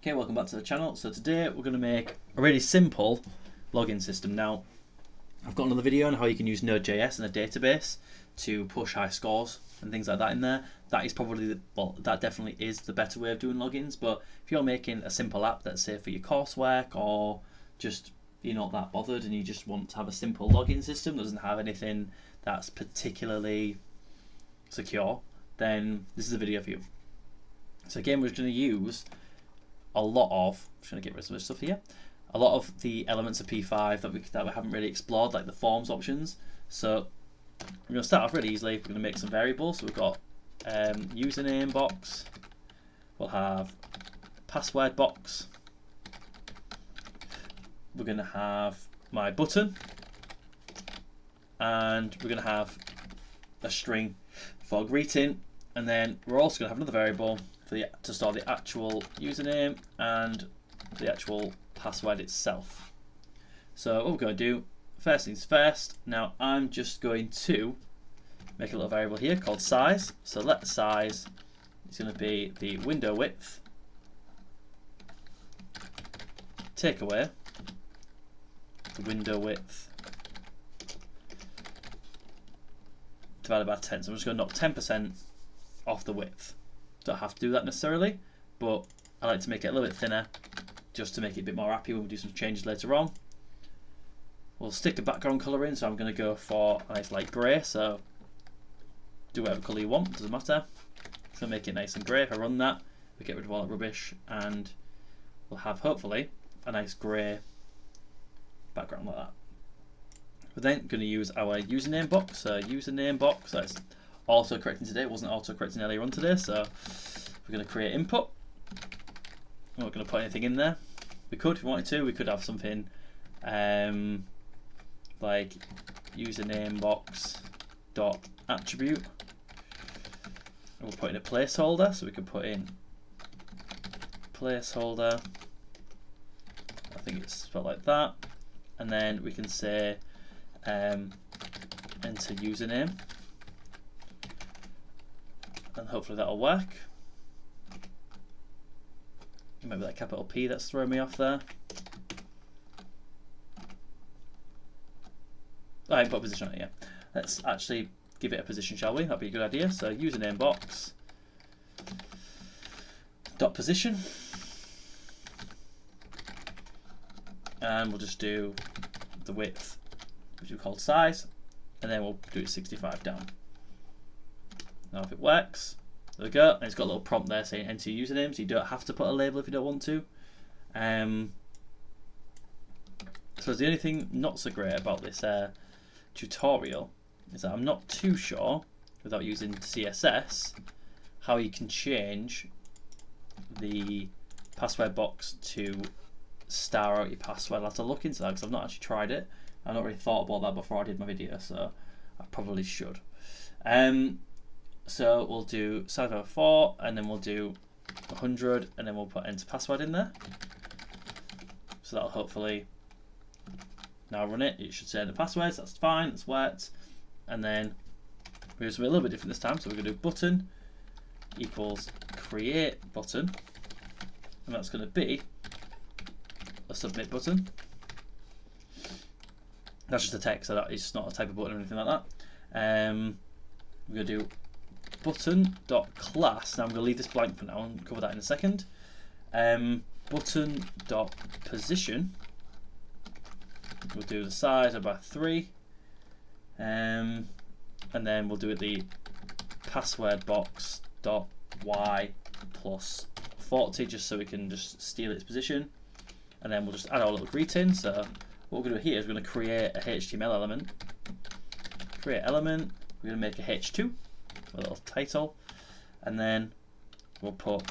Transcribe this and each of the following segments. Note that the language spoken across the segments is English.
Okay, welcome back to the channel. So today we're going to make a really simple login system. Now, I've got another video on how you can use Node.js in a database to push high scores and things like that in there. That is probably, that definitely is the better way of doing logins. But if you're making a simple app, let's say for your coursework, or just you're not that bothered and you just want to have a simple login system that doesn't have anything that's particularly secure, then this is a video for you. So again, we're going to use a lot of, I'm just going to get rid of some stuff here, a lot of the elements of P5 that we haven't really explored, like the forms options. So we're going to start off really easily. We're going to make some variables. So we've got username box, we'll have password box, we're going to have my button, and we're going to have a string for greeting, and then we're also going to have another variable to store the actual username and the actual password itself. So what we're going to do, first things first, now I'm just going to make a little variable here called size. So let size is going to be the window width, take away the window width divided by 10. So I'm just going to knock 10% off the width. Don't have to do that necessarily, but I like to make it a little bit thinner just to make it a bit more happy when we do some changes later on. We'll stick a background colour in, so I'm going to go for a nice light grey, so do whatever colour you want, doesn't matter. So make it nice and grey. If I run that, we get rid of all that rubbish and we'll have hopefully a nice grey background like that. We're then going to use our username box. So username box, that's auto correcting today, it wasn't auto correcting earlier on today, so we're going to create input. We're not going to put anything in there. We could, if we wanted to, we could have something like username box dot attribute, and we'll put in a placeholder, so we could put in placeholder, I think it's spelled like that, and then we can say enter username, and hopefully that'll work. Maybe that capital P that's throwing me off there. I haven't put a position on it yet. Let's actually give it a position, shall we? That'd be a good idea. So username box dot position, and we'll just do the width, which we called size, and then we'll do it 65 down. Now if it works, there we go, and it's got a little prompt there saying enter your username, so you don't have to put a label if you don't want to. So the only thing not so great about this tutorial is that I'm not too sure, without using CSS, how you can change the password box to star out your password. I'll have to look into that because I've not actually tried it. I've not really thought about that before I did my video, so I probably should. So we'll do size over 4, and then we'll do 100, and then we'll put enter password in there. So that'll hopefully now run it. It should say the passwords. That's fine. That's worked. And then we're going to do a little bit different this time. So we're going to do button equals create button, and that's going to be a submit button. That's just a text, so that is not a type of button or anything like that. We're going to do button.class. Now I'm going to leave this blank for now and cover that in a second. Button.position, we'll do the size about 3, and then we'll do it the password box dot y plus 40, just so we can just steal its position, and then we'll just add our little greeting. So what we're going to do here is we're going to create a HTML element. Create element, we're going to make a h2, a little title, and then we'll put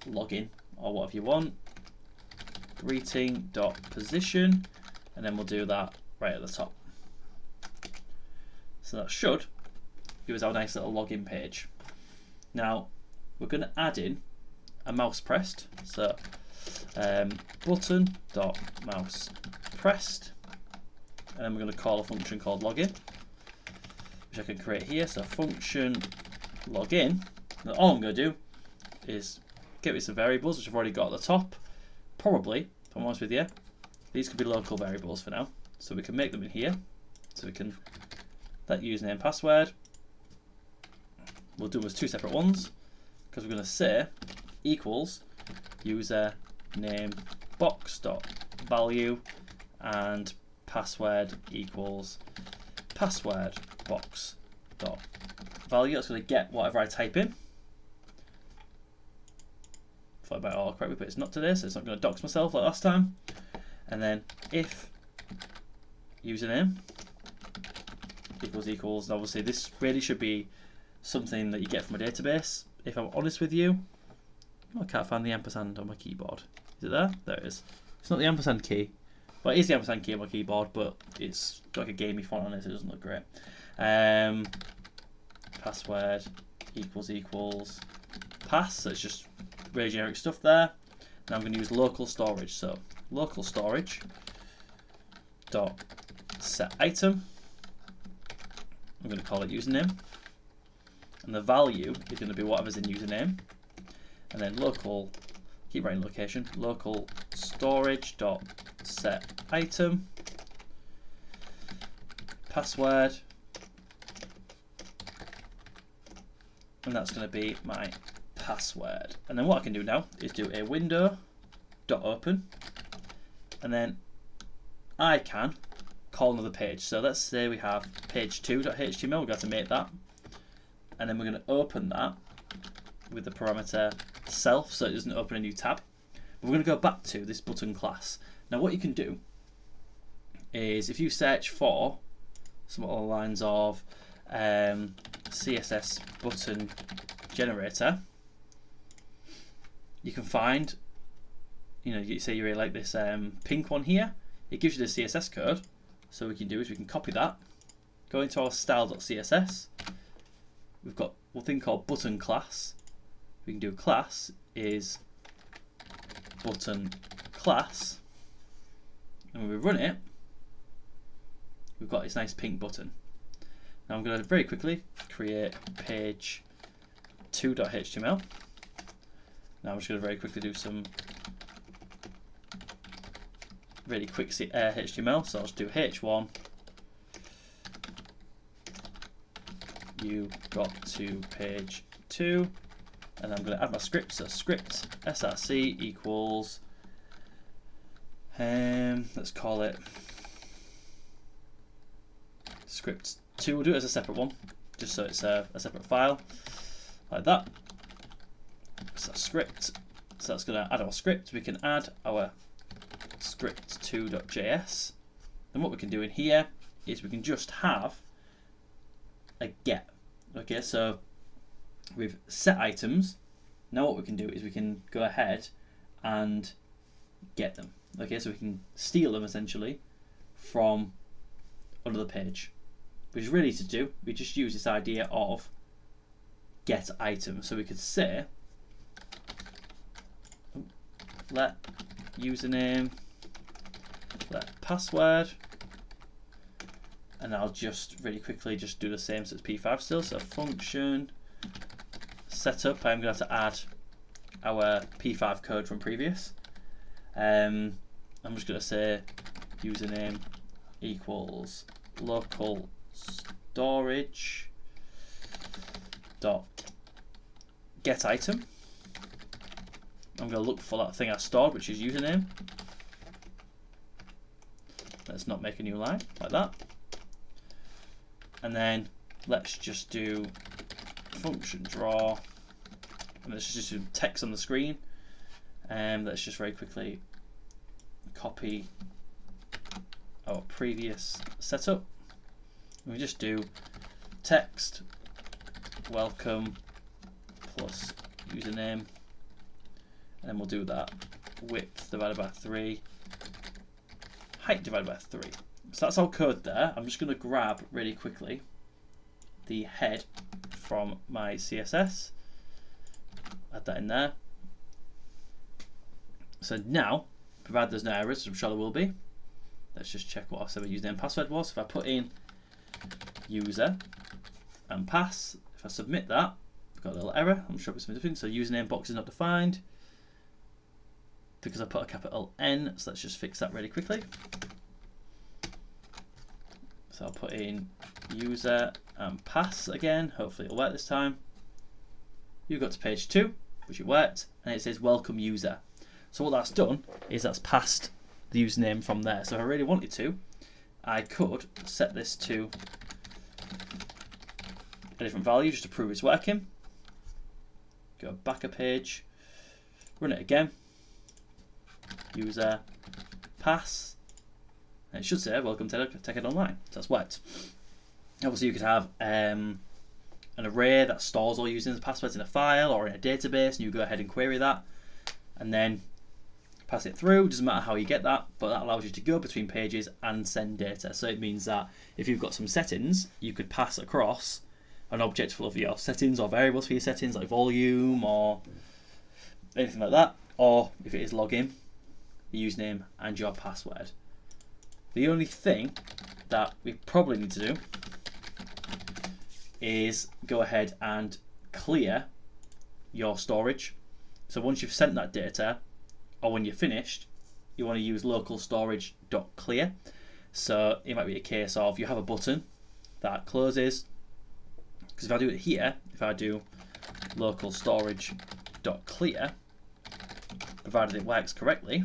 login or whatever you want, greeting.position, and then we'll do that right at the top. So that should give us our nice little login page. Now we're going to add in a mouse pressed, so button.mouse pressed, and then we're going to call a function called login, which I can create here. So function login. Now all I'm going to do is get rid of some variables which I've already got at the top. Probably, if I'm honest with you, these could be local variables for now. So we can make them in here. So we can that username password. We'll do them as two separate ones because we're going to say equals user name box dot value and password equals password box dot value. That's going to get whatever I type in. Thought about it all correctly, but it's not today, so it's not going to dox myself like last time. And then if username equals, and obviously this really should be something that you get from a database. If I'm honest with you, I can't find the ampersand on my keyboard. Is it there? There it is. It's not the ampersand key. Well, it is the ampersand key on my keyboard, but it's got like a gamey font on it, so it doesn't look great. Password equals pass, so it's just really generic stuff there. Now I'm going to use local storage, so local storage dot set item. I'm going to call it username, and the value is going to be whatever's in username, and then local, keep writing location, local storage dot set item password, and that's going to be my password. And then what I can do now is do a window dot open, and then I can call another page. So let's say we have page2.html. We're going to make that, and then we're going to open that with the parameter self, so it doesn't open a new tab. But we're going to go back to this button class. Now what you can do is if you search for some along the lines of CSS button generator, you can find, you say you really like this pink one here. It gives you the CSS code. So what we can do is we can copy that, go into our style.css. We've got one thing called button class. We can do class is button class, and when we run it, we've got this nice pink button. Now I'm going to very quickly create page2.html. Now I'm just going to very quickly do some really quick HTML. So I'll just do h1 you got to page 2, and I'm going to add my script. So script src equals let's call it script 2. We'll do it as a separate one just so it's a separate file like that. So script, so that's going to add our script. We can add our script2.js, and what we can do in here is we can just have a get. Okay, so we've set items. Now what we can do is we can go ahead and get them. Okay, so we can steal them essentially from another page, which is really to do, we just use this idea of get item. So we could say let username, let password, and I'll just really quickly just do the same, so it's p5 still. So function setup, I'm going to have to add our p5 code from previous. I'm just going to say username equals local storage dot get item. I'm going to look for that thing I stored, which is username. Let's not make a new line like that. And then let's just do function draw, and let's just do text on the screen. And let's just very quickly copy our previous setup. And we just do text welcome plus username, and then we'll do that width divided by 3, height divided by 3. So that's our code there. I'm just going to grab really quickly the head from my CSS, add that in there. So now, provided there's no errors, which I'm sure there will be, let's just check what I said my username and password was. If I put in user and pass, if I submit that, I've got a little error. I'm sure it's something. So username box is not defined. because I put a capital N, so let's just fix that really quickly. So I'll put in user and pass again, hopefully it'll work this time. You got to page 2, which it worked, and it says welcome user. So what that's done is that's passed the username from there. So if I really wanted to, I could set this to a different value just to prove it's working. Go back a page, run it again, user pass, and it should say welcome to Take It Online. So that's worked. Obviously you could have an array that stores all username passwords in a file or in a database, and you go ahead and query that and then pass it through. Doesn't matter how you get that, but that allows you to go between pages and send data. So it means that if you've got some settings, you could pass across an object full of your settings or variables for your settings, like volume or anything like that, or if it is login, your username and your password. The only thing that we probably need to do is go ahead and clear your storage. So once you've sent that data, or when you're finished, you want to use local storage.clear. So it might be a case of you have a button that closes, because if I do it here, if I do local storage.clear, provided it works correctly,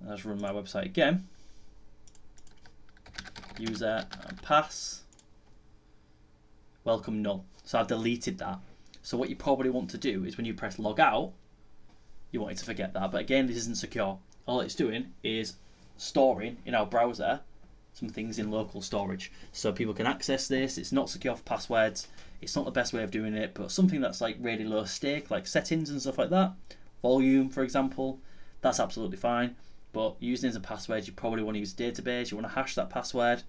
I'll just run my website again, user and pass, welcome null. So I've deleted that. So what you probably want to do is when you press log out, you want it to forget that. But again, this isn't secure. All it's doing is storing in our browser some things in local storage. So people can access this. It's not secure for passwords. It's not the best way of doing it, but something that's like really low stake, like settings and stuff like that, volume, for example, that's absolutely fine. But usernames and passwords, you probably want to use a database. You want to hash that password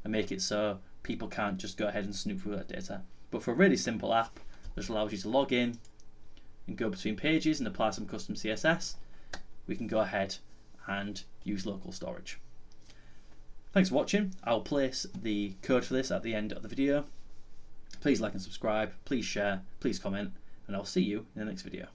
and make it so people can't just go ahead and snoop through that data. But for a really simple app, which allows you to log in and go between pages and apply some custom CSS, we can go ahead and use local storage. Thanks for watching. I'll place the code for this at the end of the video. Please like and subscribe, please share, please comment, and I'll see you in the next video.